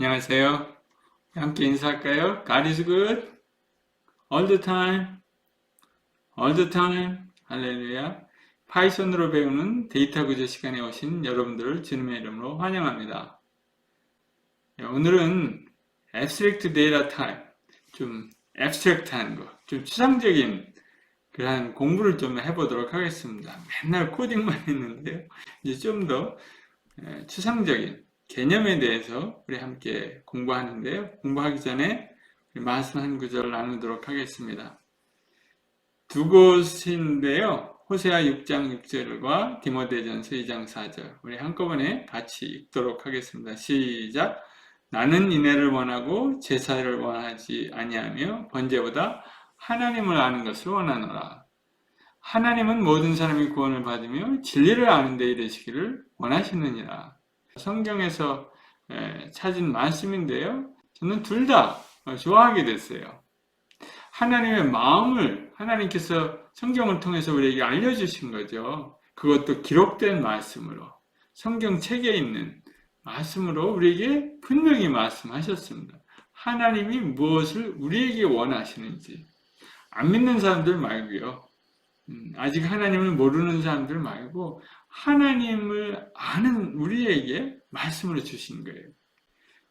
안녕하세요. 함께 인사할까요? God is good all the time, all the time. 할렐루야. 파이썬으로 배우는 데이터 구조 시간에 오신 여러분들을 주님의 이름으로 환영합니다. 오늘은 Abstract Data Type, 좀 abstract한 거, 좀 추상적인 그런 공부를 좀 해보도록 하겠습니다. 맨날 코딩만 했는데요. 이제 좀 더 추상적인 개념에 대해서 우리 함께 공부하는데요. 공부하기 전에 말씀 한 구절 나누도록 하겠습니다. 두 곳인데요. 호세아 6장 6절과 디모데전서 2장 4절. 우리 한꺼번에 같이 읽도록 하겠습니다. 시작. 나는 인애를 원하고 제사를 원하지 아니하며 번제보다 하나님을 아는 것을 원하노라. 하나님은 모든 사람이 구원을 받으며 진리를 아는 데 이르시기를 원하시느니라. 성경에서 찾은 말씀인데요. 저는 둘 다 좋아하게 됐어요. 하나님의 마음을 하나님께서 성경을 통해서 우리에게 알려주신 거죠. 그것도 기록된 말씀으로, 성경책에 있는 말씀으로 우리에게 분명히 말씀하셨습니다. 하나님이 무엇을 우리에게 원하시는지. 안 믿는 사람들 말고요. 아직 하나님을 모르는 사람들 말고 하나님을 아는 우리에게 말씀을 주신 거예요.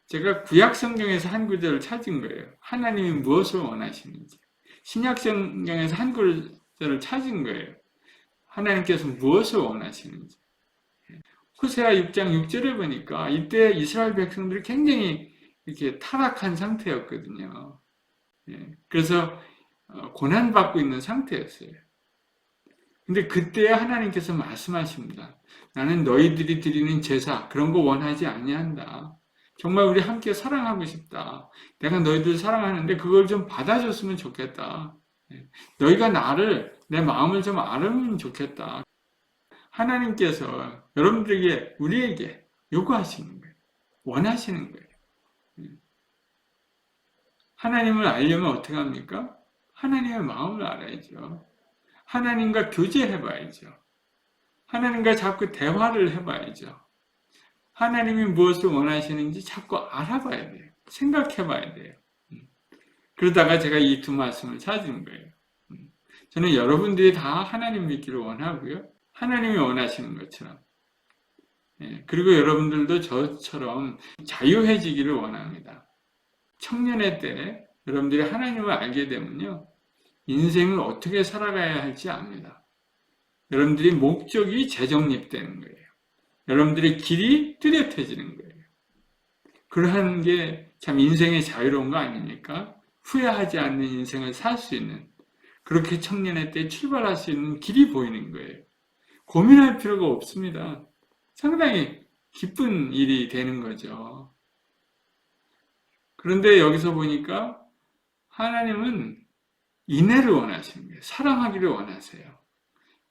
제가 구약 성경에서 한 구절을 찾은 거예요. 하나님이 무엇을 원하시는지. 신약 성경에서 한 구절을 찾은 거예요. 하나님께서 무엇을 원하시는지. 호세아 6장 6절에 보니까 이때 이스라엘 백성들이 굉장히 이렇게 타락한 상태였거든요. 그래서 고난받고 있는 상태였어요. 근데 그때 하나님께서 말씀하십니다. 나는 너희들이 드리는 제사 그런 거 원하지 아니한다. 정말 우리 함께 사랑하고 싶다. 내가 너희들 사랑하는데 그걸 좀 받아줬으면 좋겠다. 너희가 나를 내 마음을 좀 알으면 좋겠다. 하나님께서 여러분들에게 우리에게 요구하시는 거예요. 원하시는 거예요. 하나님을 알려면 어떻게 합니까? 하나님의 마음을 알아야죠. 하나님과 교제해봐야죠. 하나님과 자꾸 대화를 해봐야죠. 하나님이 무엇을 원하시는지 자꾸 알아봐야 돼요. 생각해봐야 돼요. 그러다가 제가 이 두 말씀을 찾은 거예요. 저는 여러분들이 다 하나님 믿기를 원하고요. 하나님이 원하시는 것처럼. 그리고 여러분들도 저처럼 자유해지기를 원합니다. 청년의 때 여러분들이 하나님을 알게 되면요. 인생을 어떻게 살아가야 할지 압니다. 여러분들이 목적이 재정립되는 거예요. 여러분들의 길이 뚜렷해지는 거예요. 그러한 게 참 인생의 자유로운 거 아닙니까? 후회하지 않는 인생을 살 수 있는, 그렇게 청년의 때 출발할 수 있는 길이 보이는 거예요. 고민할 필요가 없습니다. 상당히 기쁜 일이 되는 거죠. 그런데 여기서 보니까 하나님은 인애를 원하시는 거예요. 사랑하기를 원하세요.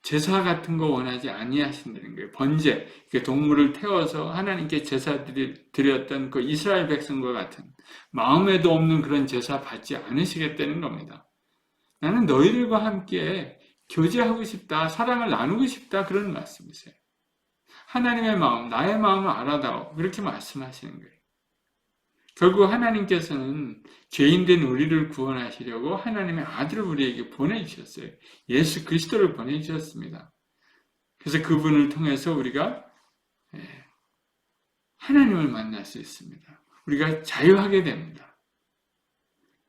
제사 같은 거 원하지 아니하신다는 거예요. 번제, 동물을 태워서 하나님께 제사 드렸던 그 이스라엘 백성과 같은 마음에도 없는 그런 제사 받지 않으시겠다는 겁니다. 나는 너희들과 함께 교제하고 싶다, 사랑을 나누고 싶다, 그런 말씀이세요. 하나님의 마음, 나의 마음을 알아다오, 그렇게 말씀하시는 거예요. 결국 하나님께서는 죄인된 우리를 구원하시려고 하나님의 아들을 우리에게 보내주셨어요. 예수 그리스도를 보내주셨습니다. 그래서 그분을 통해서 우리가 하나님을 만날 수 있습니다. 우리가 자유하게 됩니다.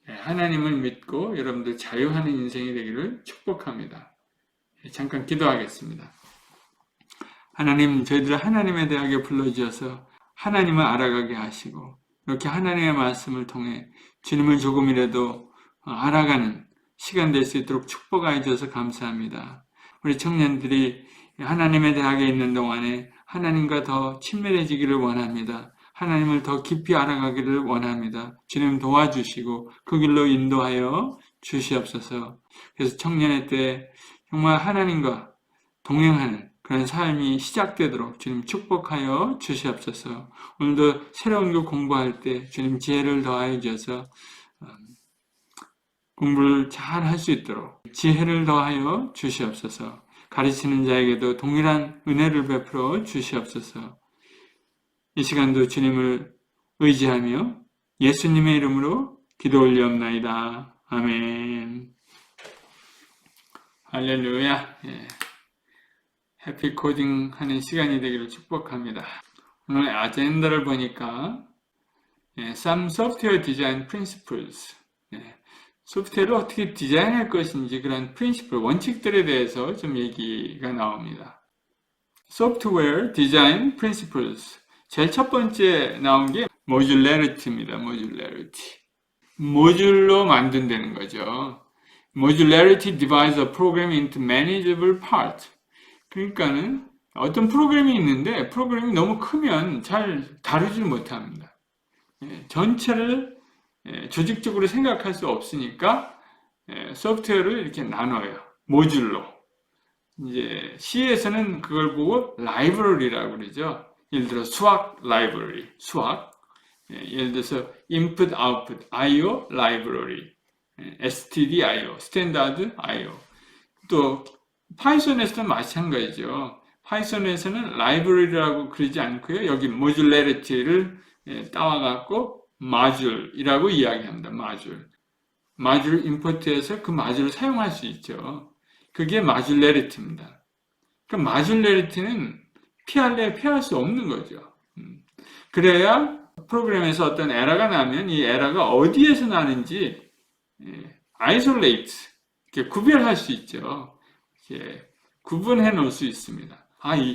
하나님을 믿고 여러분들 자유하는 인생이 되기를 축복합니다. 잠깐 기도하겠습니다. 하나님, 저희들 하나님의 대학에 불러주셔서 하나님을 알아가게 하시고 이렇게 하나님의 말씀을 통해 주님을 조금이라도 알아가는 시간 될 수 있도록 축복하여 주셔서 감사합니다. 우리 청년들이 하나님의 대학에 있는 동안에 하나님과 더 친밀해지기를 원합니다. 하나님을 더 깊이 알아가기를 원합니다. 주님 도와주시고 그 길로 인도하여 주시옵소서. 그래서 청년의 때 정말 하나님과 동행하는 그런 삶이 시작되도록 주님 축복하여 주시옵소서. 오늘도 새로운 거 공부할 때 주님 지혜를 더하여 주셔서 공부를 잘 할 수 있도록 지혜를 더하여 주시옵소서. 가르치는 자에게도 동일한 은혜를 베풀어 주시옵소서. 이 시간도 주님을 의지하며 예수님의 이름으로 기도 올리옵나이다. 아멘. 할렐루야. 예. 해피 코딩 하는 시간이 되기를 축복합니다. 오늘 아젠다를 보니까 Some Software Design Principles, 소프트웨어를 어떻게 디자인할 것인지 그런 프린시플, 원칙들에 대해서 좀 얘기가 나옵니다. Software Design Principles, 제일 첫 번째 나온 게 Modularity입니다. Modularity. 모듈로 만든다는 거죠. Modularity divides a program into manageable parts. 그러니까는 어떤 프로그램이 있는데 프로그램이 너무 크면 잘 다루질 못합니다. 전체를 조직적으로 생각할 수 없으니까 소프트웨어를 이렇게 나눠요. 모듈로. 이제 C에서는 그걸 보고 라이브러리라고 그러죠. 예를 들어 수학 라이브러리, 수학. 예를 들어서 input, output, IO 라이브러리, stdio, 스탠다드 IO. 또 파이썬에서도 마찬가지죠. 파이썬에서는 라이브러리라고 그러지 않고요. 여기 모듈레리티를 따와갖고 마줄이라고 이야기합니다. 마줄 임포트해서 그 마줄을 사용할 수 있죠. 그게 마줄레리티입니다. 그 마줄레리티는 피할 수 없는 거죠. 그래야 프로그램에서 어떤 에러가 나면 이 에러가 어디에서 나는지 isolate, 구별할 수 있죠. 구분해 놓을 수 있습니다.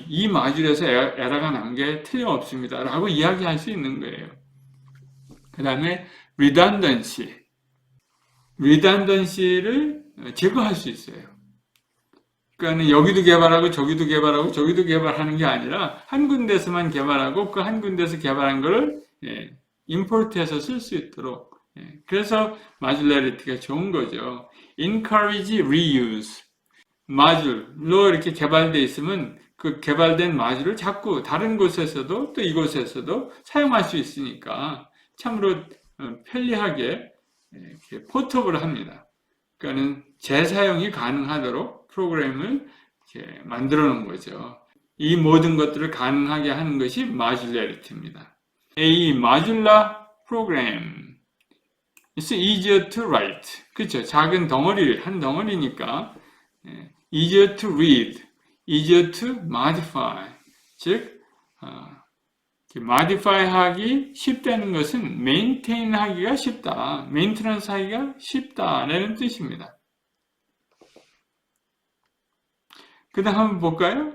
이 마줄에서 에러가 난 게 틀림없습니다. 라고 이야기할 수 있는 거예요. 그 다음에 redundancy를 제거할 수 있어요. 그러니까 여기도 개발하고 저기도 개발하고 저기도 개발하는 게 아니라 한 군데서만 개발하고 그 한 군데서 개발한 거를 임포트해서 쓸 수 있도록. 그래서 마줄레리티가 좋은 거죠. encourage reuse. 마줄로 이렇게 개발되어 있으면 그 개발된 마줄을 자꾸 다른 곳에서도 또 이곳에서도 사용할 수 있으니까 참으로 편리하게 이렇게 포터블을 합니다. 그러니까는 재사용이 가능하도록 프로그램을 이렇게 만들어 놓은 거죠. 이 모든 것들을 가능하게 하는 것이 마줄레리티입니다. A modular program is easier to write. 그렇죠. 작은 덩어리, 한 덩어리니까 easier to read, easier to modify. 즉, modify 하기 쉽다는 것은 maintain 하기가 쉽다, maintenance 하기가 쉽다라는 뜻입니다. 그 다음 한번 볼까요?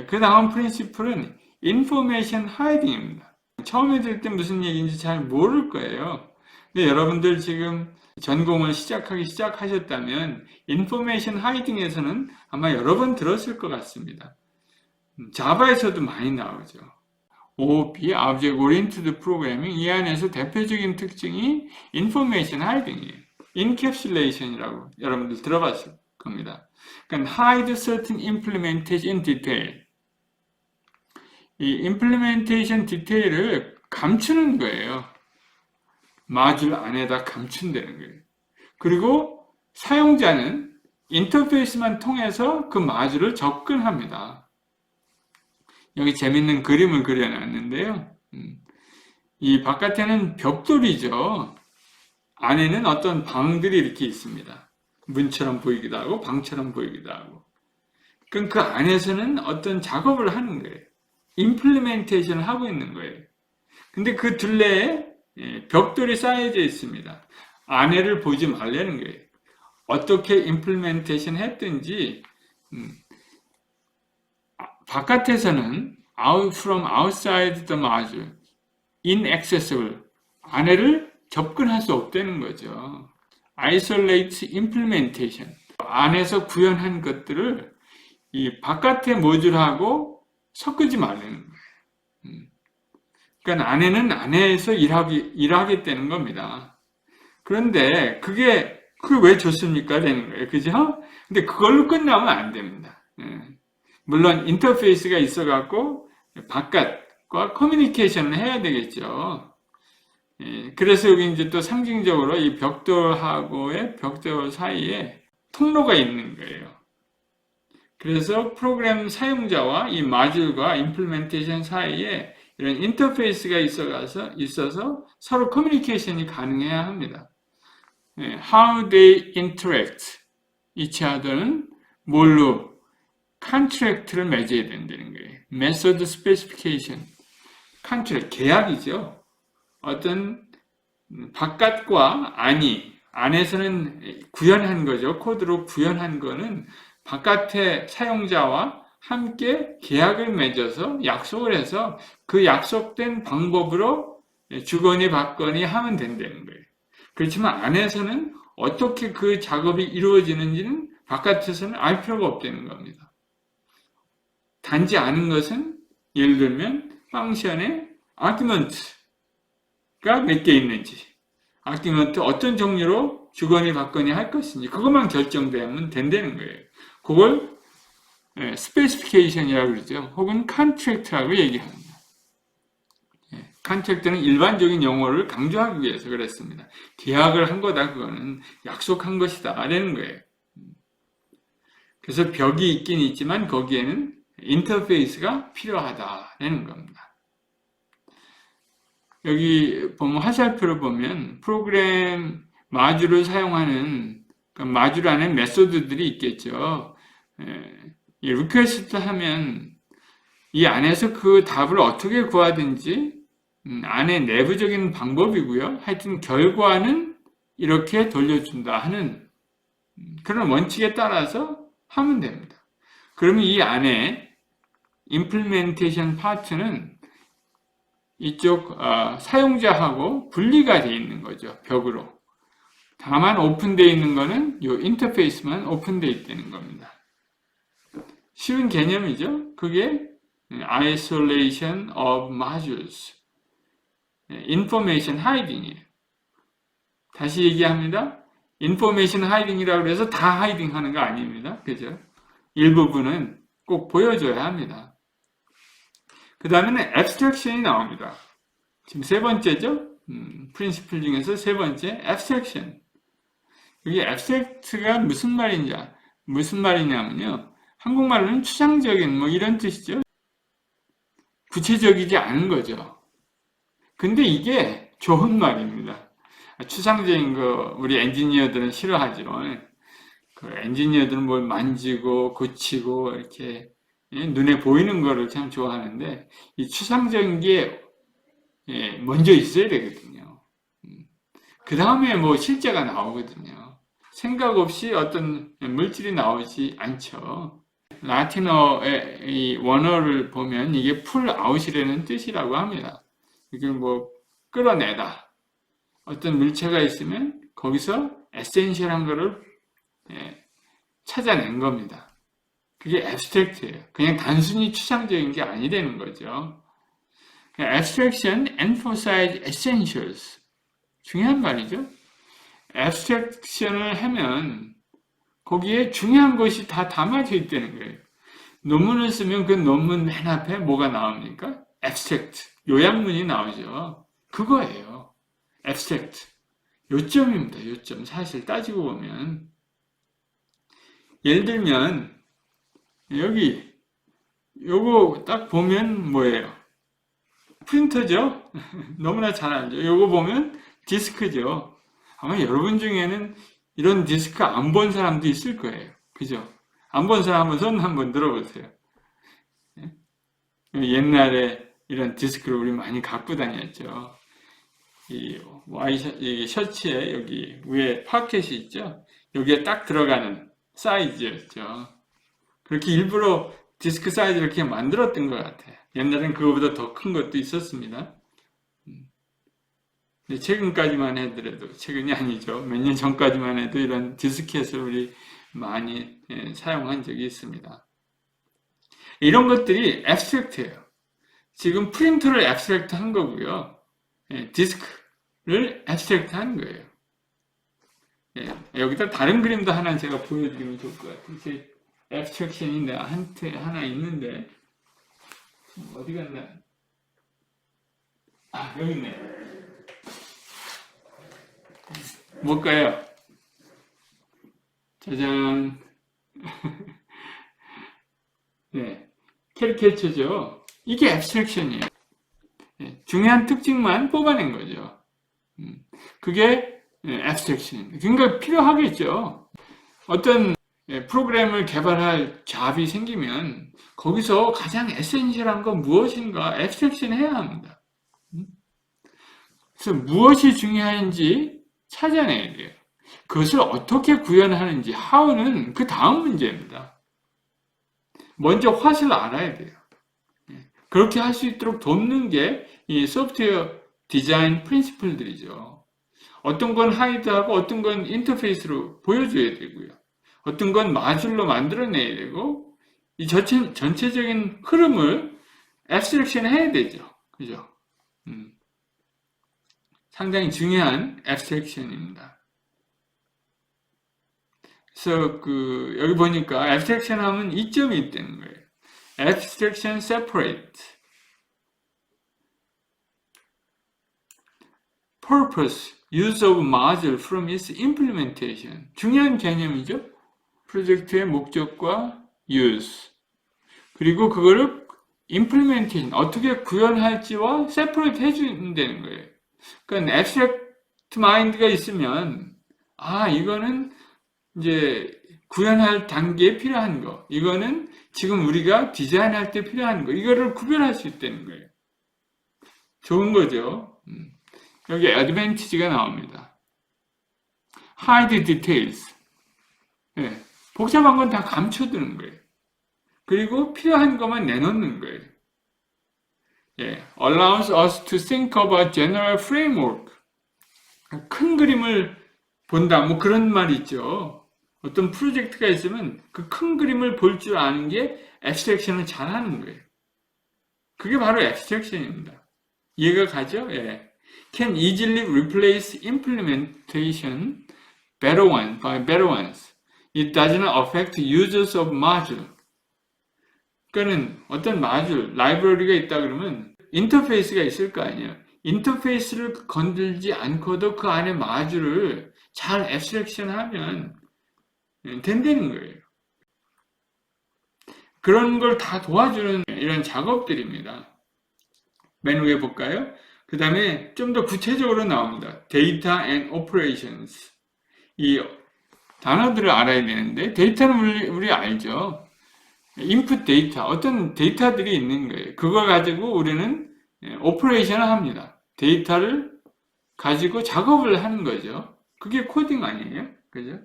그 다음 프린시플은 information hiding입니다. 처음에 들을 때 무슨 얘기인지 잘 모를 거예요. 근데 여러분들 지금 전공을 시작하셨다면 information hiding에서는 아마 여러 번 들었을 것 같습니다. 자바에서도 많이 나오죠. OOP, Object Oriented Programming, 이 안에서 대표적인 특징이 information hiding이에요. encapsulation이라고 여러분들 들어봤을 겁니다. 그러니까 hide certain implementation detail. 이 implementation detail을 감추는 거예요. 마줄 안에다 감춘다는 거예요. 그리고 사용자는 인터페이스만 통해서 그 마줄을 접근합니다. 여기 재밌는 그림을 그려놨는데요. 이 바깥에는 벽돌이죠. 안에는 어떤 방들이 이렇게 있습니다. 문처럼 보이기도 하고 방처럼 보이기도 하고. 그럼 그 안에서는 어떤 작업을 하는 거예요. 임플리멘테이션을 하고 있는 거예요. 근데 그 둘레에 벽돌이 쌓여져 있습니다. 안에를 보지 말라는 거예요. 어떻게 임플리멘테이션 했든지 바깥에서는 out from outside the module, inaccessible, 안에를 접근할 수 없다는 거죠. isolate implementation, 안에서 구현한 것들을 이 바깥의 모듈하고 섞지 말라는 거예요. 그러니까 안에는 안에서 일하겠다는 겁니다. 그런데 그게 왜 좋습니까? 되는 거예요. 그죠? 근데 그걸로 끝나면 안 됩니다. 물론 인터페이스가 있어갖고 바깥과 커뮤니케이션을 해야 되겠죠. 그래서 여기 이제 또 상징적으로 이 벽돌하고의 벽돌 사이에 통로가 있는 거예요. 그래서 프로그램 사용자와 이 마줄과 임플리멘테이션 사이에 이런 인터페이스가 있어서 서로 커뮤니케이션이 가능해야 합니다. How they interact each other는 뭘로? contract를 맺어야 된다는 거예요. Method specification. contract, 계약이죠. 어떤 바깥과 안에서는 구현한 거죠. 코드로 구현한 거는 바깥의 사용자와 함께 계약을 맺어서 약속을 해서 그 약속된 방법으로 주거니 받거니 하면 된다는 거예요. 그렇지만 안에서는 어떻게 그 작업이 이루어지는지는 바깥에서는 알 필요가 없다는 겁니다. 단지 아는 것은 예를 들면 펑션의 argument가 몇 개 있는지, argument 어떤 종류로 주거니 받거니 할 것인지 그것만 결정되면 된다는 거예요. 그걸 스페시피케이션이라고 그러죠. 혹은 컨트랙트라고 얘기합니다. 컨트랙트는 일반적인 용어를 강조하기 위해서 그랬습니다. 계약을 한 거다, 그거는 약속한 것이다 라는 거예요. 그래서 벽이 있긴 있지만 거기에는 인터페이스가 필요하다라는 겁니다. 여기 보면 화살표를 보면 프로그램 마주를 사용하는 마주 안에 메소드들이 있겠죠. 리퀘스트 하면 이 안에서 그 답을 어떻게 구하든지 안에 내부적인 방법이고요. 하여튼 결과는 이렇게 돌려준다 하는 그런 원칙에 따라서 하면 됩니다. 그러면 이 안에 임플멘테이션 파트는 이쪽 사용자하고 분리가 되어 있는 거죠. 벽으로. 다만 오픈되어 있는 거는 이 인터페이스만 오픈되어 있다는 겁니다. 쉬운 개념이죠. 그게 isolation of modules, information hiding이에요. 다시 얘기합니다. information hiding이라고 해서 다 하이딩 하는 거 아닙니다. 그죠? 일부분은 꼭 보여줘야 합니다. 그 다음에는 abstraction이 나옵니다. 지금 세 번째죠? 프린시플 중에서 세 번째, abstraction. 여기 abstract가 무슨 말이냐면요. 한국말로는 추상적인 이런 뜻이죠. 구체적이지 않은 거죠. 근데 이게 좋은 말입니다. 추상적인 거 우리 엔지니어들은 싫어하죠. 그 엔지니어들은 뭘 만지고 고치고 이렇게 눈에 보이는 거를 참 좋아하는데 이 추상적인 게 먼저 있어야 되거든요. 그 다음에 실제가 나오거든요. 생각 없이 어떤 물질이 나오지 않죠. 라틴어의 이 원어를 보면 이게 풀 아웃이라는 뜻이라고 합니다. 이게 끌어내다. 어떤 물체가 있으면 거기서 에센셜한 거를 찾아낸 겁니다. 그게 abstract예요. 그냥 단순히 추상적인 게 아니라는 거죠. abstraction emphasize essentials. 중요한 말이죠. abstraction을 하면 거기에 중요한 것이 다 담아져 있다는 거예요. 논문을 쓰면 그 논문 맨 앞에 뭐가 나옵니까? abstract, 요약문이 나오죠. 그거예요. abstract. 요점입니다. 요점. 사실 따지고 보면 예를 들면 여기 요거 딱 보면 뭐예요? 프린터죠? 너무나 잘 알죠. 요거 보면 디스크죠. 아마 여러분 중에는 이런 디스크 안 본 사람도 있을 거예요. 그죠? 안 본 사람은 손 한번 들어보세요. 옛날에 이런 디스크를 우리 많이 갖고 다녔죠. 이 셔츠에 여기 위에 파켓이 있죠? 여기에 딱 들어가는 사이즈였죠. 그렇게 일부러 디스크 사이즈를 이렇게 만들었던 것 같아요. 옛날엔 그거보다 더 큰 것도 있었습니다. 최근까지만 해더라도, 최근이 아니죠. 몇 년 전까지만 해도 이런 디스켓을 우리 많이 사용한 적이 있습니다. 이런 것들이 abstract예요. 지금 프린터를 abstract 한 거고요. 디스크를 abstract 한 거예요. 여기다 다른 그림도 하나 제가 보여드리면 좋을 것 같아요. 제 abstraction이 나한테 하나 있는데, 어디 갔나? 여기 있네. 뭘까요? 짜잔. 네. 캐리케이처죠. 이게 abstraction이에요. 중요한 특징만 뽑아낸 거죠. 그게 abstraction입니다. 그러니까 필요하겠죠. 어떤 프로그램을 개발할 잡이 생기면 거기서 가장 에센셜한 건 무엇인가 abstraction 해야 합니다. 그래서 무엇이 중요한지 찾아내야 돼요. 그것을 어떻게 구현하는지 how는 그 다음 문제입니다. 먼저 what을 알아야 돼요. 그렇게 할 수 있도록 돕는 게 이 소프트웨어 디자인 프린시플들이죠. 어떤 건 하이드하고 어떤 건 인터페이스로 보여줘야 되고요. 어떤 건 마줄로 만들어내야 되고 이 전체적인 흐름을 앱스트랙션 해야 되죠. 그죠? 상당히 중요한 앱스트랙션입니다. 그래서 여기 보니까 앱스트랙션 하면 이점이 있다는 거예요. Abstraction separate purpose, use of module from its implementation. 중요한 개념이죠. 프로젝트의 목적과 use. 그리고 그거를 implementation, 어떻게 구현할지와 separate 해준다는 거예요. 그러니까 abstract mind가 있으면, 이거는 이제 구현할 단계에 필요한 거, 이거는 지금 우리가 디자인할 때 필요한 거, 이거를 구별할 수 있다는 거예요. 좋은 거죠. 여기 advantage가 나옵니다. hide details. 복잡한 건 다 감춰두는 거예요. 그리고 필요한 것만 내놓는 거예요. allows us to think of a general framework. 큰 그림을 본다, 뭐 그런 말이 있죠. 어떤 프로젝트가 있으면 그 큰 그림을 볼 줄 아는 게 앱스트랙션을 잘하는 거예요. 그게 바로 앱스트랙션입니다. 이해가 가죠? Can easily replace implementation better one by better ones. It does not affect users of module. 그러니까는 어떤 마줄, 라이브러리가 있다 그러면 인터페이스가 있을 거 아니에요. 인터페이스를 건들지 않고도 그 안에 마줄을 잘 앱스트랙션 하면 된다는 거예요. 그런 걸 다 도와주는 이런 작업들입니다. 맨 위에 볼까요? 그 다음에 좀 더 구체적으로 나옵니다. Data and Operations. 이 단어들을 알아야 되는데, 데이터는 우리 알죠. 인풋 데이터, 어떤 데이터들이 있는 거예요. 그걸 가지고 우리는 오퍼레이션을 합니다. 데이터를 가지고 작업을 하는 거죠. 그게 코딩 아니에요? 그죠?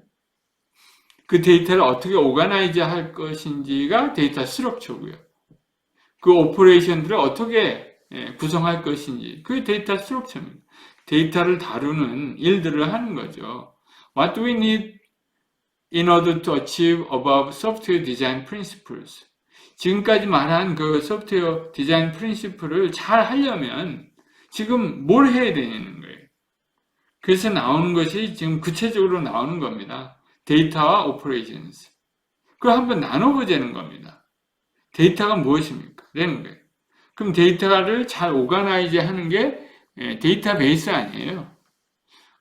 그 데이터를 어떻게 오가나이즈 할 것인지가 데이터 스트럭처고요. 그 오퍼레이션들을 어떻게 구성할 것인지, 그게 데이터 스트럭처입니다. 데이터를 다루는 일들을 하는 거죠. What do we need in order to achieve above software design principles? 지금까지 말한 그 소프트웨어 디자인 프린시플을 잘 하려면 지금 뭘 해야 되는 거예요. 그래서 나오는 것이 지금 구체적으로 나오는 겁니다. 데이터와 오퍼레이션스. 그걸 한번 나눠보자는 겁니다. 데이터가 무엇입니까? 라는 거예요. 그럼 데이터를 잘 오가나이즈 하는 게 데이터베이스 아니에요.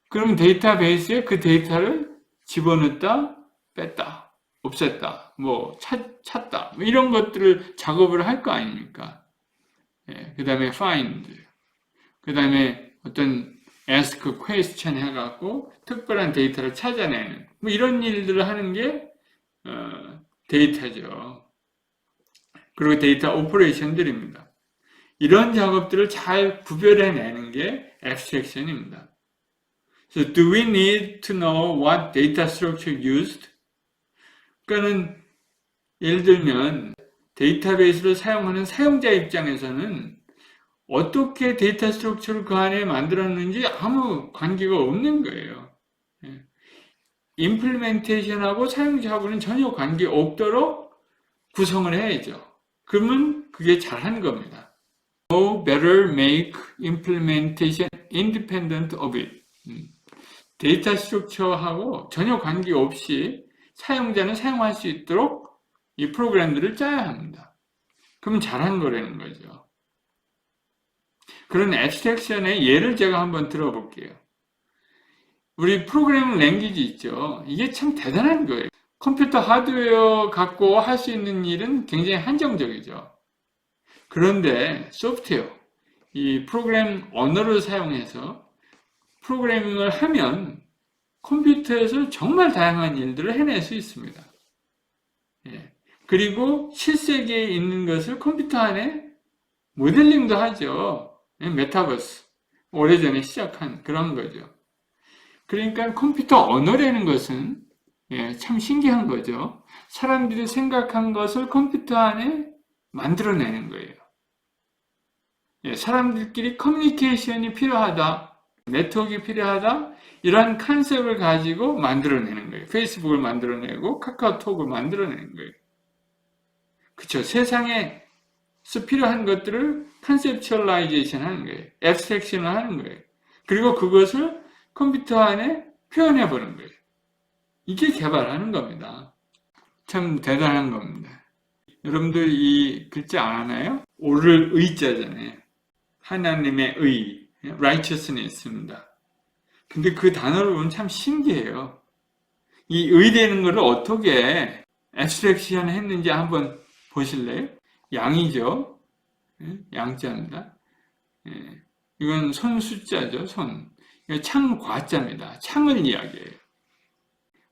그럼 데이터베이스에 그 데이터를 집어넣었다, 뺐다, 없앴다, 뭐 찾다, 뭐 이런 것들을 작업을 할 거 아닙니까? 그 다음에 find, 그 다음에 어떤 ask question 해갖고 특별한 데이터를 찾아내는 뭐 이런 일들을 하는 게 데이터죠. 그리고 데이터 오퍼레이션들입니다. 이런 작업들을 잘 구별해내는 게 abstraction입니다. So, do we need to know what data structure used? 그러니까는 예를 들면 데이터베이스를 사용하는 사용자 입장에서는 어떻게 데이터 스트럭처를 그 안에 만들었는지 아무 관계가 없는 거예요. 임플리멘테이션하고 사용자하고는 전혀 관계 없도록 구성을 해야죠. 그러면 그게 잘하는 겁니다. No better make implementation independent of it. 데이터 스트럭처하고 전혀 관계없이 사용자는 사용할 수 있도록 이 프로그램들을 짜야 합니다. 그럼 잘하는 거라는 거죠. 그런 앱스트랙션의 예를 제가 한번 들어볼게요. 우리 프로그래밍 랭귀지 있죠. 이게 참 대단한 거예요. 컴퓨터 하드웨어 갖고 할 수 있는 일은 굉장히 한정적이죠. 그런데 소프트웨어, 이 프로그램 언어를 사용해서 프로그래밍을 하면 컴퓨터에서 정말 다양한 일들을 해낼 수 있습니다. 예. 그리고 실세계에 있는 것을 컴퓨터 안에 모델링도 하죠. 예, 메타버스. 오래전에 시작한 그런 거죠. 그러니까 컴퓨터 언어라는 것은 참 신기한 거죠. 사람들이 생각한 것을 컴퓨터 안에 만들어내는 거예요. 사람들끼리 커뮤니케이션이 필요하다, 네트워크가 필요하다, 이러한 컨셉을 가지고 만들어내는 거예요. 페이스북을 만들어내고 카카오톡을 만들어내는 거예요. 그쵸? 세상에서 필요한 것들을 컨셉츄얼라이제이션 하는 거예요. 앱스트랙션을 하는 거예요. 그리고 그것을 컴퓨터 안에 표현해 보는 거예요. 이게 개발하는 겁니다. 참 대단한 겁니다. 여러분들 이 글자 아나요? 오를 의자잖아요. 하나님의 의, righteousness입니다. 근데 그 단어를 보면 참 신기해요. 이 의되는 것을 어떻게 앱스트랙션 했는지 한번 보실래요? 양이죠. 양자입니다. 이건 손 숫자죠. 손. 창 과자입니다. 창을 이야기해요.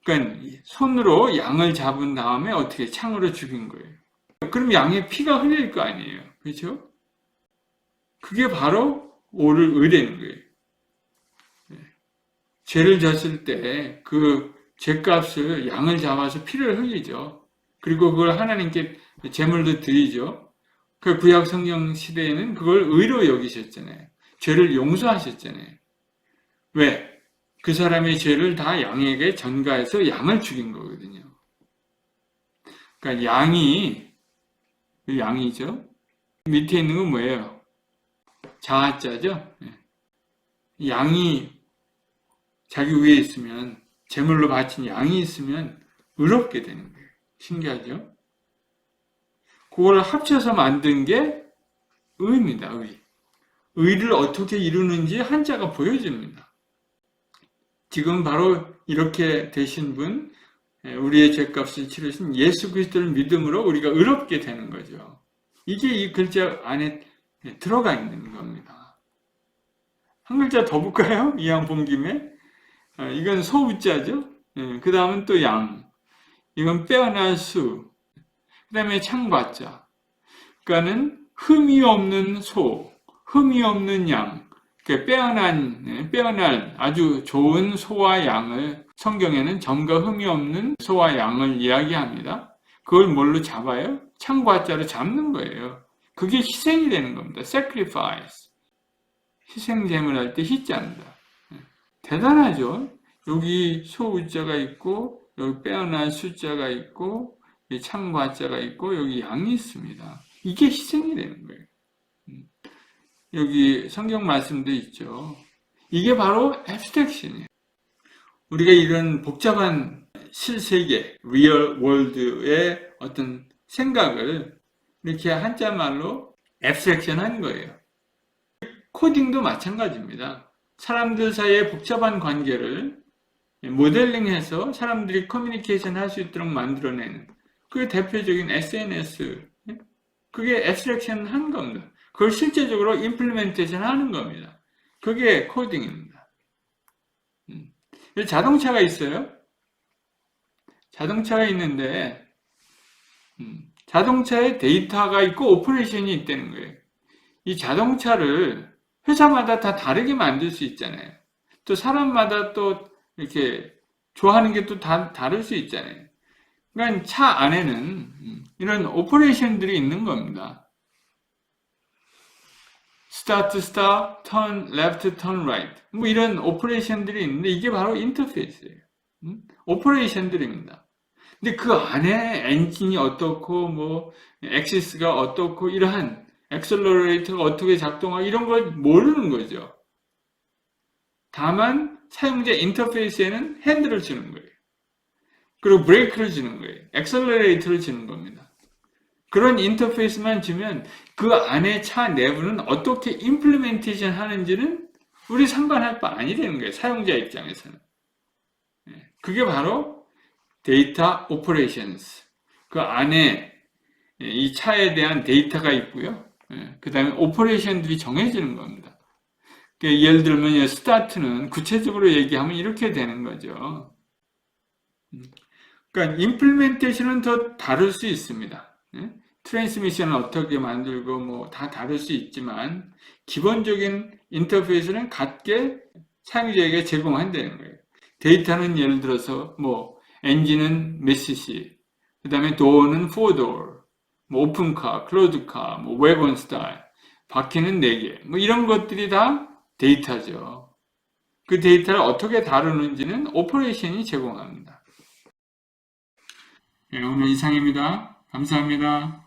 그러니까 손으로 양을 잡은 다음에 어떻게 창으로 죽인 거예요. 그럼 양의 피가 흘릴 거 아니에요. 그렇죠? 그게 바로 오를 의되는 거예요. 죄를 졌을 때 그 죄값을 양을 잡아서 피를 흘리죠. 그리고 그걸 하나님께 제물로 드리죠. 그 구약 성경 시대에는 그걸 의로 여기셨잖아요. 죄를 용서하셨잖아요. 왜? 그 사람의 죄를 다 양에게 전가해서 양을 죽인 거거든요. 그러니까 양이죠. 밑에 있는 건 뭐예요? 자아자죠. 양이 자기 위에 있으면, 제물로 바친 양이 있으면 의롭게 되는 거예요. 신기하죠? 그걸 합쳐서 만든 게 의입니다. 의를 어떻게 이루는지 한자가 보여줍니다. 지금 바로 이렇게 되신 분, 우리의 죄값을 치르신 예수 그리스도를 믿음으로 우리가 의롭게 되는 거죠. 이게 이 글자 안에 들어가 있는 겁니다. 한 글자 더 볼까요? 이왕 본 김에. 이건 소우자죠. 그 다음은 또 양. 이건 빼어난 수. 그 다음에 창과자. 그러니까는 흠이 없는 소, 흠이 없는 양. 빼어난 아주 좋은 소와 양을 성경에는 점과 흠이 없는 소와 양을 이야기합니다. 그걸 뭘로 잡아요? 창과자로 잡는 거예요. 그게 희생이 되는 겁니다. sacrifice. 희생제물 할 때 희자입니다. 대단하죠? 여기 소우자가 있고, 여기 빼어난 숫자가 있고, 창과자가 있고, 여기 양이 있습니다. 이게 희생이 되는 거예요. 여기 성경 말씀도 있죠. 이게 바로 앱스트랙션이에요. 우리가 이런 복잡한 실세계, 리얼 월드의 어떤 생각을 이렇게 한자말로 앱스트랙션 한 거예요. 코딩도 마찬가지입니다. 사람들 사이의 복잡한 관계를 모델링해서 사람들이 커뮤니케이션 할 수 있도록 만들어내는 그 대표적인 SNS, 그게 앱스트랙션 한 겁니다. 그걸 실제적으로 임플리멘테이션 하는 겁니다. 그게 코딩입니다. 자동차가 있어요. 자동차가 있는데 자동차에 데이터가 있고 오퍼레이션이 있다는 거예요. 이 자동차를 회사마다 다 다르게 만들 수 있잖아요. 또 사람마다 또 이렇게 좋아하는 게 또 다를 수 있잖아요. 그러니까 차 안에는 이런 오퍼레이션들이 있는 겁니다. 스타트, 스탑, 턴, 레프트, 턴, 라이트. 뭐 이런 오퍼레이션들이 있는데 이게 바로 인터페이스예요. 오퍼레이션들입니다. 근데 그 안에 엔진이 어떻고 뭐 액시스가 어떻고 이러한 엑셀러레이터가 어떻게 작동하고 이런 걸 모르는 거죠. 다만 사용자 인터페이스에는 핸들을 주는 거예요. 그리고 브레이크를 주는 거예요. 엑셀러레이터를 주는 겁니다. 그런 인터페이스만 주면 그 안에 차 내부는 어떻게 임플리멘테이션 하는지는 우리 상관할 바 아니 되는 거예요. 사용자 입장에서는. 그게 바로 데이터 오퍼레이션스. 그 안에 이 차에 대한 데이터가 있고요. 그 다음에 오퍼레이션들이 정해지는 겁니다. 그러니까 예를 들면 스타트는 구체적으로 얘기하면 이렇게 되는 거죠. 그러니까 임플멘테이션은 더 다를 수 있습니다. 트랜스미션을 어떻게 만들고 뭐 다 다를 수 있지만 기본적인 인터페이스는 같게 사용자에게 제공한다는 거예요. 데이터는 예를 들어서 뭐 엔진은 몇 cc, 그 다음에 도어는 4door, 뭐 오픈카, 클로즈카, 뭐 웨건 스타일, 바퀴는 4개, 뭐 이런 것들이 다 데이터죠. 그 데이터를 어떻게 다루는지는 오퍼레이션이 제공합니다. 네, 오늘 이상입니다. 감사합니다.